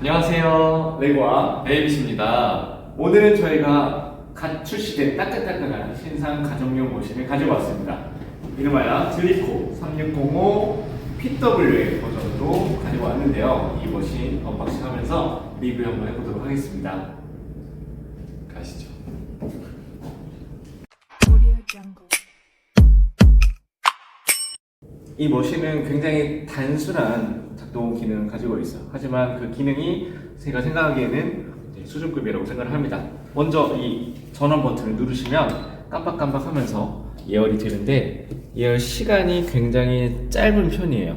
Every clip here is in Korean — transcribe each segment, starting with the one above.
안녕하세요. 레고와 네이비스입니다. 오늘은 저희가 갓 출시된 따끈따끈한 신상 가정용 머신을 가지고 왔습니다. 이름하여 들리코 3605 PWA 버전으로 가지고 왔는데요. 이 머신 언박싱하면서 리뷰 한번 해보도록 하겠습니다. 가시죠. 이 머신은 굉장히 단순한 작동 기능을 가지고 있어요. 하지만 그 기능이 제가 생각하기에는 수준급이라고 생각을 합니다. 먼저 이 전원 버튼을 누르시면 깜빡깜빡 하면서 예열이 되는데 예열 시간이 굉장히 짧은 편이에요.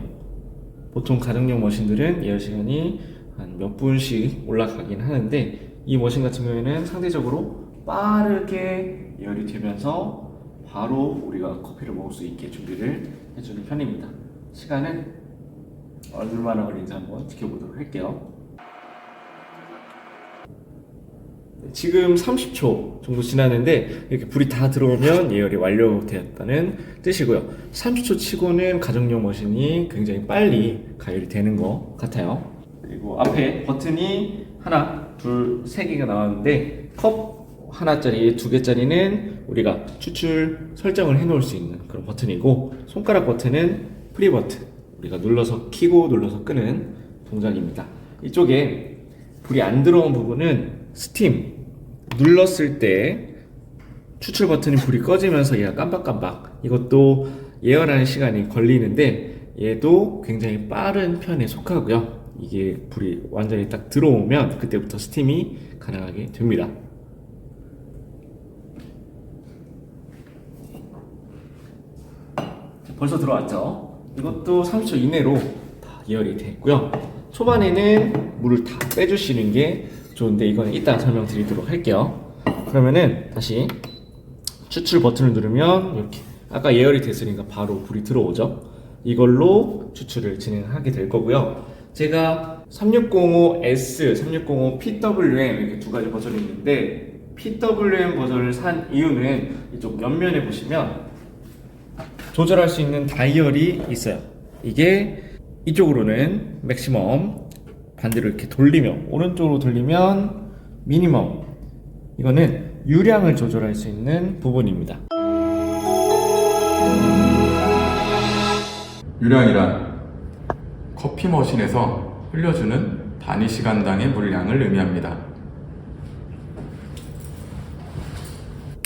보통 가정용 머신들은 예열 시간이 한 몇 분씩 올라가긴 하는데 이 머신 같은 경우에는 상대적으로 빠르게 예열이 되면서 바로 우리가 커피를 먹을 수 있게 준비를 해주는 편입니다. 시간은 얼마나 걸리는지 한번 지켜보도록 할게요. 지금 30초 정도 지났는데 이렇게 불이 다 들어오면 예열이 완료되었다는 뜻이고요. 30초 치고는 가정용 머신이 굉장히 빨리 가열이 되는 것 같아요. 그리고 앞에 버튼이 하나, 둘, 세 개가 나왔는데 컵 하나짜리, 두 개짜리는 우리가 추출 설정을 해 놓을 수 있는 그런 버튼이고, 손가락 버튼은 프리 버튼, 우리가 눌러서 켜고 눌러서 끄는 동작입니다. 이쪽에 불이 안 들어온 부분은 스팀, 눌렀을 때 추출 버튼이 불이 꺼지면서 얘가 깜빡깜빡, 이것도 예열하는 시간이 걸리는데 얘도 굉장히 빠른 편에 속하고요. 이게 불이 완전히 딱 들어오면 그때부터 스팀이 가능하게 됩니다. 벌써 들어왔죠? 이것도 30초 이내로 다 예열이 됐고요. 초반에는 물을 다 빼주시는 게 좋은데 이거는 이따 설명드리도록 할게요. 그러면은 다시 추출 버튼을 누르면 이렇게 아까 예열이 됐으니까 바로 불이 들어오죠. 이걸로 추출을 진행하게 될 거고요. 제가 3605S, 3605 PWM 이렇게 두 가지 버전이 있는데 PWM 버전을 산 이유는 이쪽 옆면에 보시면 조절할 수 있는 다이얼이 있어요. 이게 이쪽으로는 맥시멈, 반대로 이렇게 돌리면, 오른쪽으로 돌리면 미니멈, 이거는 유량을 조절할 수 있는 부분입니다. 유량이란 커피 머신에서 흘려주는 단위 시간당의 물량을 의미합니다.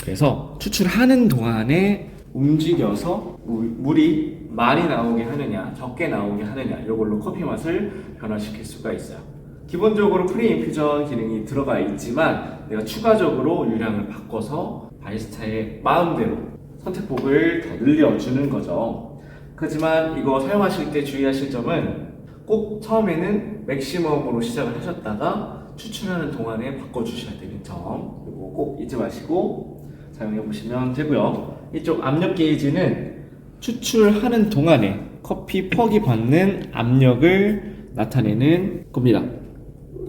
그래서 추출하는 동안에 움직여서 물이 많이 나오게 하느냐 적게 나오게 하느냐, 이걸로 커피 맛을 변화시킬 수가 있어요. 기본적으로 프리 인퓨전 기능이 들어가 있지만 내가 추가적으로 유량을 바꿔서 바리스타의 마음대로 선택폭을 더 늘려주는 거죠. 하지만 이거 사용하실 때 주의하실 점은 꼭 처음에는 맥시멈으로 시작을 하셨다가 추출하는 동안에 바꿔주셔야 되는 점, 그리고 꼭 잊지 마시고 사용해 보시면 되고요. 이쪽 압력 게이지는 추출하는 동안에 커피 퍽이 받는 압력을 나타내는 겁니다.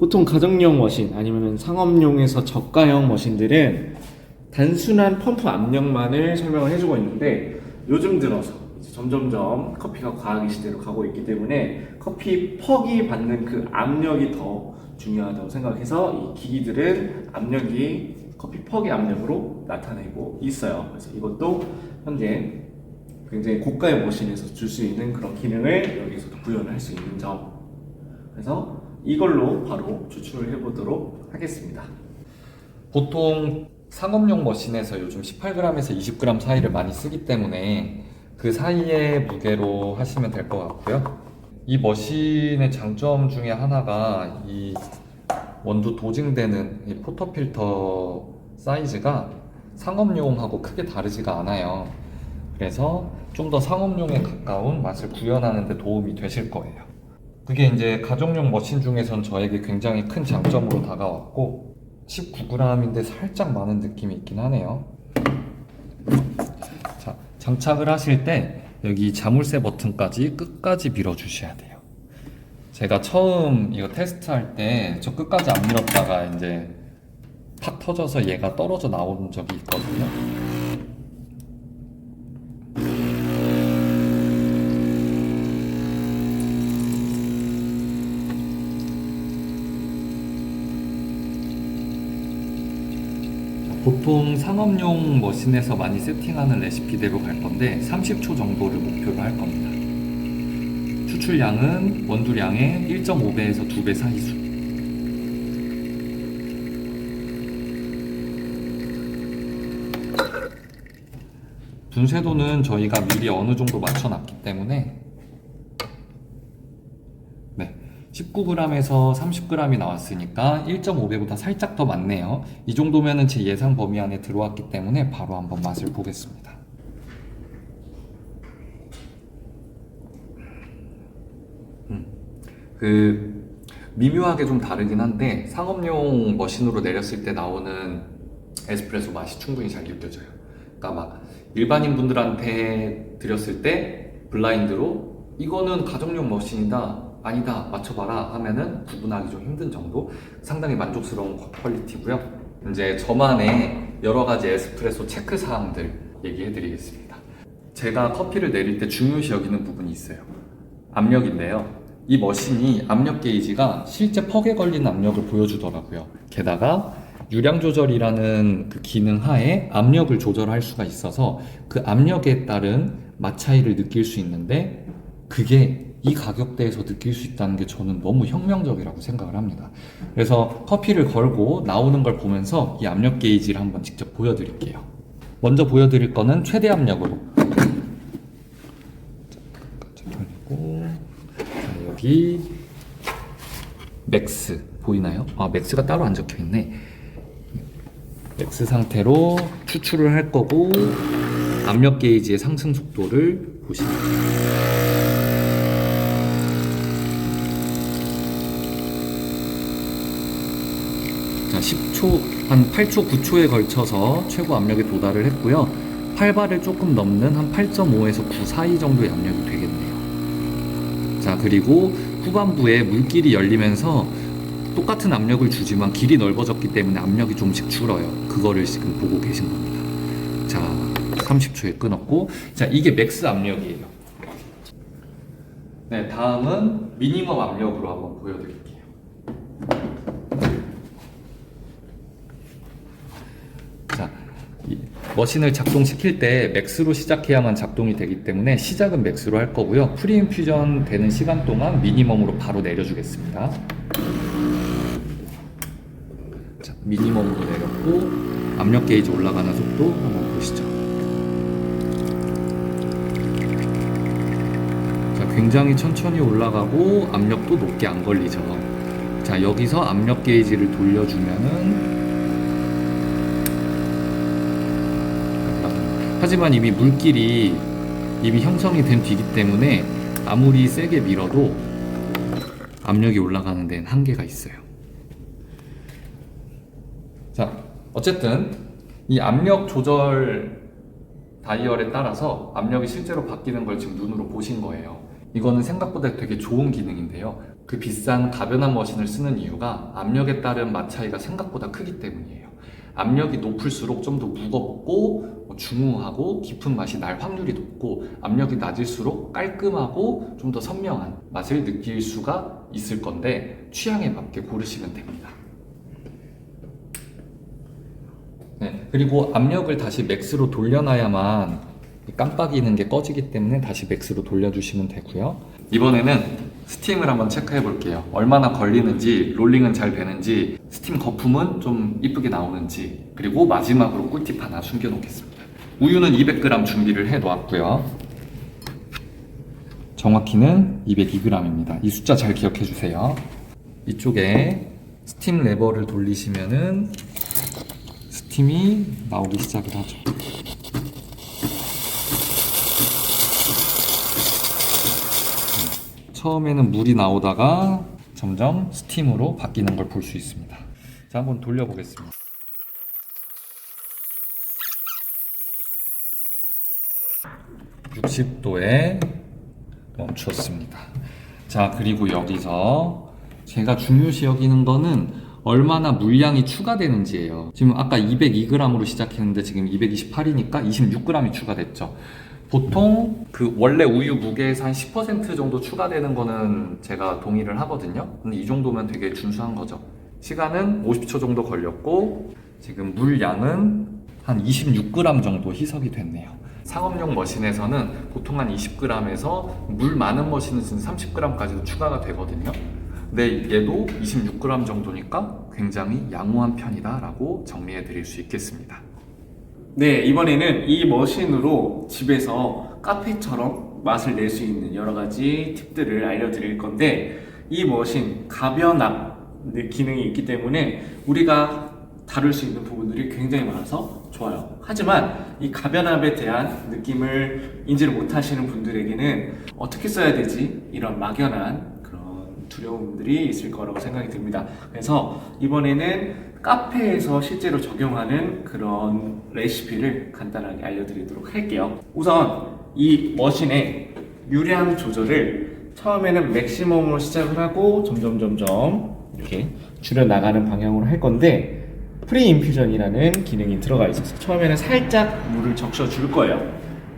보통 가정용 머신 아니면 상업용에서 저가형 머신들은 단순한 펌프 압력만을 설명을 해주고 있는데 요즘 들어서 점점점 커피가 과학의 시대로 가고 있기 때문에 커피 퍽이 받는 그 압력이 더 중요하다고 생각해서 이 기기들은 압력이 커피 퍽의 압력으로 나타내고 있어요. 그래서 이것도 현재 굉장히 고가의 머신에서 줄 수 있는 그런 기능을 여기서도 구현할 수 있는 점. 그래서 이걸로 바로 추출을 해보도록 하겠습니다. 보통 상업용 머신에서 요즘 18g에서 20g 사이를 많이 쓰기 때문에 그 사이의 무게로 하시면 될 것 같고요. 이 머신의 장점 중에 하나가 이 원두 도징되는 이 포터필터 사이즈가 상업용하고 크게 다르지가 않아요. 그래서 좀 더 상업용에 가까운 맛을 구현하는 데 도움이 되실 거예요. 그게 이제 가정용 머신 중에선 저에게 굉장히 큰 장점으로 다가왔고, 19g인데 살짝 많은 느낌이 있긴 하네요. 자, 장착을 하실 때 여기 자물쇠 버튼까지 끝까지 밀어주셔야 돼요. 제가 처음 이거 테스트할 때 저 끝까지 안 밀었다가 이제 팍 터져서 얘가 떨어져 나온 적이 있거든요. 보통 상업용 머신에서 많이 세팅하는 레시피대로 갈 건데 30초 정도를 목표로 할 겁니다. 추출량은 원두량의 1.5배에서 2배 사이수. 분쇄도는 저희가 미리 어느 정도 맞춰놨기 때문에 19g에서 30g이 나왔으니까 1.5배보다 살짝 더 많네요. 이 정도면은 제 예상 범위 안에 들어왔기 때문에 바로 한번 맛을 보겠습니다. 미묘하게 좀 다르긴 한데 상업용 머신으로 내렸을 때 나오는 에스프레소 맛이 충분히 잘 느껴져요. 그러니까 막 일반인 분들한테 드렸을 때 블라인드로 이거는 가정용 머신이다, 아니다, 맞춰봐라 하면은 구분하기 좀 힘든 정도, 상당히 만족스러운 퀄리티고요. 이제 저만의 여러 가지 에스프레소 체크 사항들 얘기해 드리겠습니다. 제가 커피를 내릴 때 중요시 여기는 부분이 있어요. 압력인데요. 이 머신이 압력 게이지가 실제 퍽에 걸리는 압력을 보여주더라고요. 게다가 유량 조절이라는 그 기능 하에 압력을 조절할 수가 있어서 그 압력에 따른 맛 차이를 느낄 수 있는데 그게 이 가격대에서 느낄 수 있다는 게 저는 너무 혁명적이라고 생각을 합니다. 그래서 커피를 걸고 나오는 걸 보면서 이 압력 게이지를 한번 직접 보여드릴게요. 먼저 보여드릴 거는 최대 압력으로. 그리고 여기 맥스 보이나요? 아, 맥스가 따로 안 적혀 있네. 맥스 상태로 추출을 할 거고 압력 게이지의 상승 속도를 보시면 돼요. 자, 10초, 한 8초, 9초에 걸쳐서 최고 압력에 도달을 했고요. 8바를 조금 넘는 한 8.5에서 9 사이 정도의 압력이 되겠네요. 자, 그리고 후반부에 물길이 열리면서 똑같은 압력을 주지만 길이 넓어졌기 때문에 압력이 좀씩 줄어요. 그거를 지금 보고 계신 겁니다. 자, 30초에 끊었고, 자, 이게 맥스 압력이에요. 네, 다음은 미니멈 압력으로 한번 보여드릴게요. 자, 이 머신을 작동시킬 때 맥스로 시작해야만 작동이 되기 때문에 시작은 맥스로 할 거고요. 프리인퓨전 되는 시간 동안 미니멈으로 바로 내려주겠습니다. 자, 미니멈으로 내렸고 압력 게이지 올라가는 속도 한번 보시죠. 자, 굉장히 천천히 올라가고 압력도 높게 안 걸리죠. 자, 여기서 압력 게이지를 돌려주면은, 하지만 이미 물길이 이미 형성이 된 뒤기 때문에 아무리 세게 밀어도 압력이 올라가는 데는 한계가 있어요. 자, 어쨌든 이 압력 조절 다이얼에 따라서 압력이 실제로 바뀌는 걸 지금 눈으로 보신 거예요. 이거는 생각보다 되게 좋은 기능인데요. 그 비싼 가변한 머신을 쓰는 이유가 압력에 따른 맛 차이가 생각보다 크기 때문이에요. 압력이 높을수록 좀 더 무겁고 중후하고 깊은 맛이 날 확률이 높고, 압력이 낮을수록 깔끔하고 좀 더 선명한 맛을 느낄 수가 있을 건데 취향에 맞게 고르시면 됩니다. 네, 그리고 압력을 다시 맥스로 돌려놔야만 깜빡이는 게 꺼지기 때문에 다시 맥스로 돌려주시면 되고요. 이번에는 스팀을 한번 체크해 볼게요. 얼마나 걸리는지, 롤링은 잘 되는지, 스팀 거품은 좀 이쁘게 나오는지, 그리고 마지막으로 꿀팁 하나 숨겨 놓겠습니다. 우유는 200g 준비를 해 놓았고요. 정확히는 202g입니다. 이 숫자 잘 기억해 주세요. 이쪽에 스팀 레버를 돌리시면은 스팀이 나오기 시작을 하죠. 처음에는 물이 나오다가 점점 스팀으로 바뀌는 걸 볼 수 있습니다. 자, 한번 돌려보겠습니다. (60도에) 멈췄습니다. 자, 그리고 여기서 제가 중요시 여기는 거는 얼마나 물량이 추가되는지예요. 지금 아까 202g으로 시작했는데 지금 228이니까 26g이 추가됐죠. 보통 그 원래 우유 무게에서 한 10% 정도 추가되는 거는 제가 동의를 하거든요. 근데 이 정도면 되게 준수한 거죠. 시간은 50초 정도 걸렸고, 지금 물 양은 한 26g 정도 희석이 됐네요. 상업용 머신에서는 보통 한 20g에서 물 많은 머신은 30g까지도 추가가 되거든요. 근데 얘도 26g 정도니까 굉장히 양호한 편이다라고 정리해 드릴 수 있겠습니다. 네, 이번에는 이 머신으로 집에서 카페처럼 맛을 낼 수 있는 여러 가지 팁들을 알려드릴 건데, 이 머신 가변압 기능이 있기 때문에 우리가 다룰 수 있는 부분들이 굉장히 많아서 좋아요. 하지만 이 가변압에 대한 느낌을 인지를 못하시는 분들에게는 어떻게 써야 되지? 이런 막연한 그런 두려움들이 있을 거라고 생각이 듭니다. 그래서 이번에는 카페에서 실제로 적용하는 그런 레시피를 간단하게 알려드리도록 할게요. 우선 이 머신의 유량 조절을 처음에는 맥시멈으로 시작을 하고 점점 이렇게 줄여나가는 방향으로 할 건데, 프리 인퓨전이라는 기능이 들어가 있어서 처음에는 살짝 물을 적셔 줄 거예요.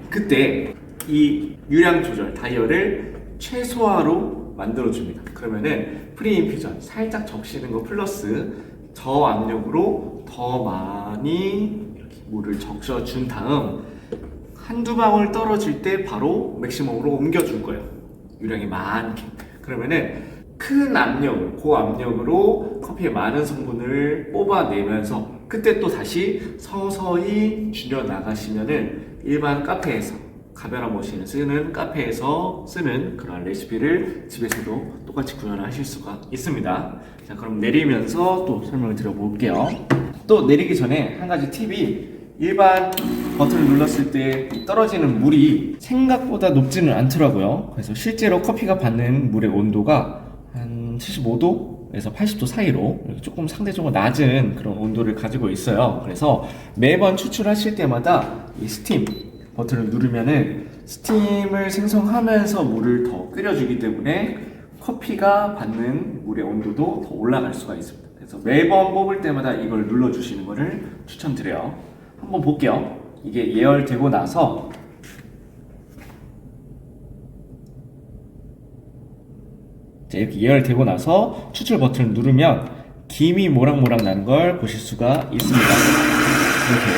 그때 이 유량 조절 다이얼을 최소화로 만들어 줍니다. 그러면은 프리 인퓨전 살짝 적시는 거 플러스 저압력으로 더 많이 이렇게 물을 적셔 준 다음 한두 방울 떨어질 때 바로 맥시멈으로 옮겨 줄 거예요. 유량이 많게. 그러면은 큰 압력으로, 고압력으로 커피의 많은 성분을 뽑아내면서 그때 또 다시 서서히 줄여나가시면은 일반 카페에서, 가변압 머신을 쓰는 카페에서 쓰는 그런 레시피를 집에서도 똑같이 구현을 하실 수가 있습니다. 자, 그럼 내리면서 또 설명을 드려볼게요. 또 내리기 전에 한 가지 팁이, 일반 버튼을 눌렀을 때 떨어지는 물이 생각보다 높지는 않더라고요. 그래서 실제로 커피가 받는 물의 온도가 한 75도에서 80도 사이로 조금 상대적으로 낮은 그런 온도를 가지고 있어요. 그래서 매번 추출하실 때마다 이 스팀 버튼을 누르면은 스팀을 생성하면서 물을 더 끓여주기 때문에 커피가 받는 물의 온도도 더 올라갈 수가 있습니다. 그래서 매번 뽑을 때마다 이걸 눌러주시는 것을 추천드려요. 한번 볼게요. 이게 예열되고 나서 이렇게 예열되고 나서 추출 버튼을 누르면 김이 모락모락 나는 걸 보실 수가 있습니다. 이렇게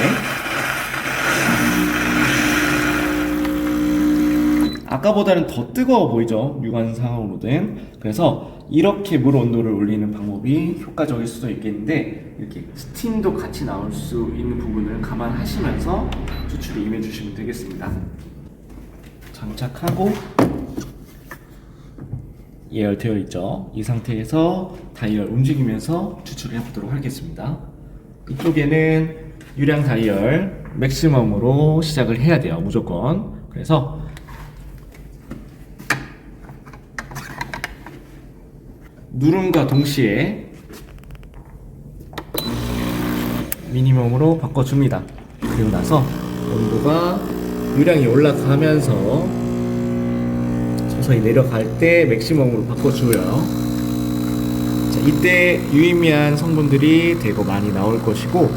아까보다는 더 뜨거워 보이죠? 유관상으로 된. 그래서 이렇게 물 온도를 올리는 방법이 효과적일 수도 있겠는데, 이렇게 스팀도 같이 나올 수 있는 부분을 감안하시면서 추출을 임해 주시면 되겠습니다. 장착하고 예열되어 있죠. 이 상태에서 다이얼 움직이면서 추출을 해보도록 하겠습니다. 이쪽에는 유량 다이얼 맥시멈으로 시작을 해야 돼요. 무조건. 그래서 누름과 동시에 미니멈으로 바꿔줍니다. 그리고 나서 온도가 유량이 올라가면서 서서히 내려갈 때 맥시멈으로 바꿔줘요. 자, 이때 유의미한 성분들이 되고 많이 나올 것이고,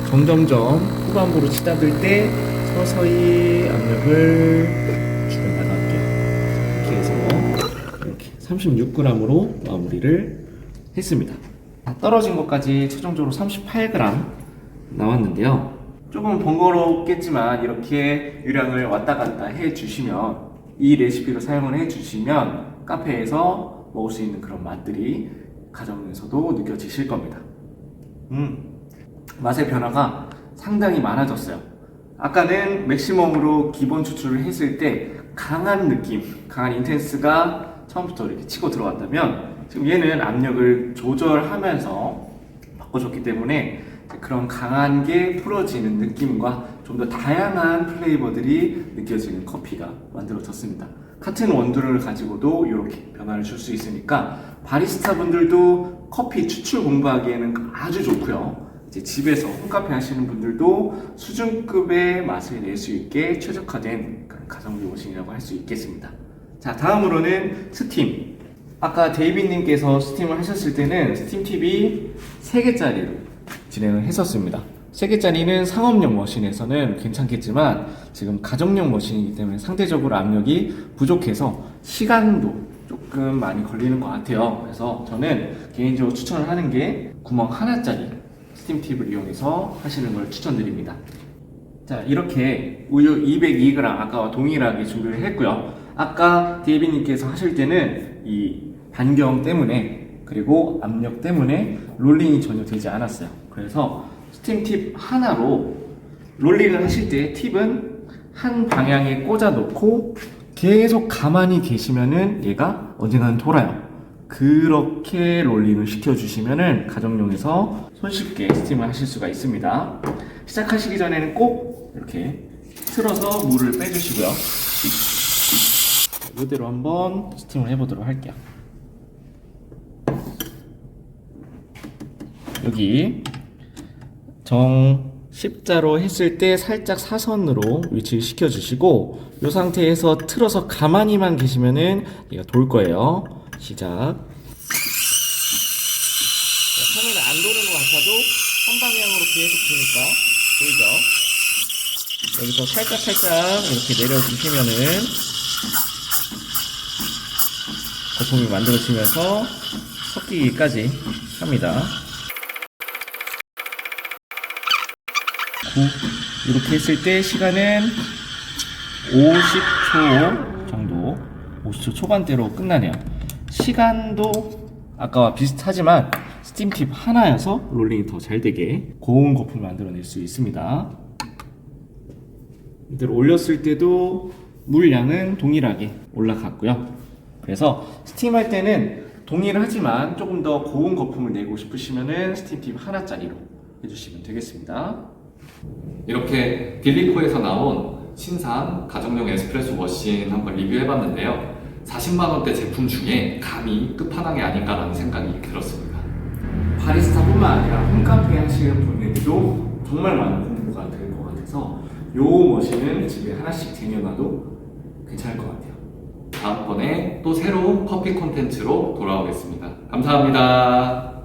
점점점 후반부로 치닫을 때 서서히 압력을 줄여나갈게요. 이렇게 해서 이렇게 36g으로 마무리를 했습니다. 떨어진 것까지 최종적으로 38g 나왔는데요. 조금 번거롭겠지만 이렇게 유량을 왔다 갔다 해주시면, 이 레시피로 사용을 해주시면 카페에서 먹을 수 있는 그런 맛들이 가정에서도 느껴지실 겁니다. 맛의 변화가 상당히 많아졌어요. 아까는 맥시멈으로 기본 추출을 했을 때 강한 느낌, 강한 인텐스가 처음부터 이렇게 치고 들어왔다면, 지금 얘는 압력을 조절하면서 바꿔줬기 때문에 그런 강한 게 풀어지는 느낌과 좀 더 다양한 플레이버들이 느껴지는 커피가 만들어졌습니다. 같은 원두를 가지고도 이렇게 변화를 줄 수 있으니까 바리스타 분들도 커피 추출 공부하기에는 아주 좋고요. 이제 집에서 홈카페 하시는 분들도 수준급의 맛을 낼 수 있게 최적화된 그런 가성비 머신이라고 할 수 있겠습니다. 자, 다음으로는 스팀. 아까 데이비님께서 스팀을 하셨을 때는 스팀 팁이 3개짜리로 진행을 했었습니다. 3개짜리는 상업용 머신에서는 괜찮겠지만 지금 가정용 머신이기 때문에 상대적으로 압력이 부족해서 시간도 조금 많이 걸리는 것 같아요. 그래서 저는 개인적으로 추천을 하는 게 구멍 하나짜리 스팀팁을 이용해서 하시는 걸 추천드립니다. 자, 이렇게 우유 202g 아까와 동일하게 준비를 했고요. 아까 데이비님께서 하실 때는 이 반경 때문에 그리고 압력 때문에 롤링이 전혀 되지 않았어요. 그래서 스팀팁 하나로 롤링을 하실 때 팁은 한 방향에 꽂아 놓고 계속 가만히 계시면은 얘가 언젠가는 돌아요. 그렇게 롤링을 시켜주시면은 가정용에서 손쉽게 스팀을 하실 수가 있습니다. 시작하시기 전에는 꼭 이렇게 틀어서 물을 빼주시고요. 이대로 한번 스팀을 해보도록 할게요. 여기 정 십자로 했을 때 살짝 사선으로 위치를 시켜주시고 이 상태에서 틀어서 가만히만 계시면은 얘가 돌 거예요. 시작. 처음에는 안 도는 것 같아도 한 방향으로 계속 도니까 보이죠? 여기서 살짝 이렇게 내려주시면은 거품이 만들어지면서 섞이기까지 합니다. 이렇게 했을 때 시간은 50초 정도, 50초 초반대로 끝나네요. 시간도 아까와 비슷하지만 스팀팁 하나여서 롤링이 더 잘 되게 고운 거품을 만들어낼 수 있습니다. 이대로 올렸을 때도 물량은 동일하게 올라갔고요. 그래서 스팀할 때는 동일하지만 조금 더 고운 거품을 내고 싶으시면은 스팀팁 하나짜리로 해주시면 되겠습니다. 이렇게 딜리코에서 나온 신상 가정용 에스프레소 머신 한번 리뷰해봤는데요. 40만 원대 제품 중에 감히 끝판왕이 아닌가라는 생각이 들었습니다. 바리스타뿐만 아니라 홈카페 하시는 분들도 정말 많은 공부가 될 것 같아서 요 머신은 집에 하나씩 쟁여놔도 괜찮을 것 같아요. 다음번에 또 새로운 커피 콘텐츠로 돌아오겠습니다. 감사합니다.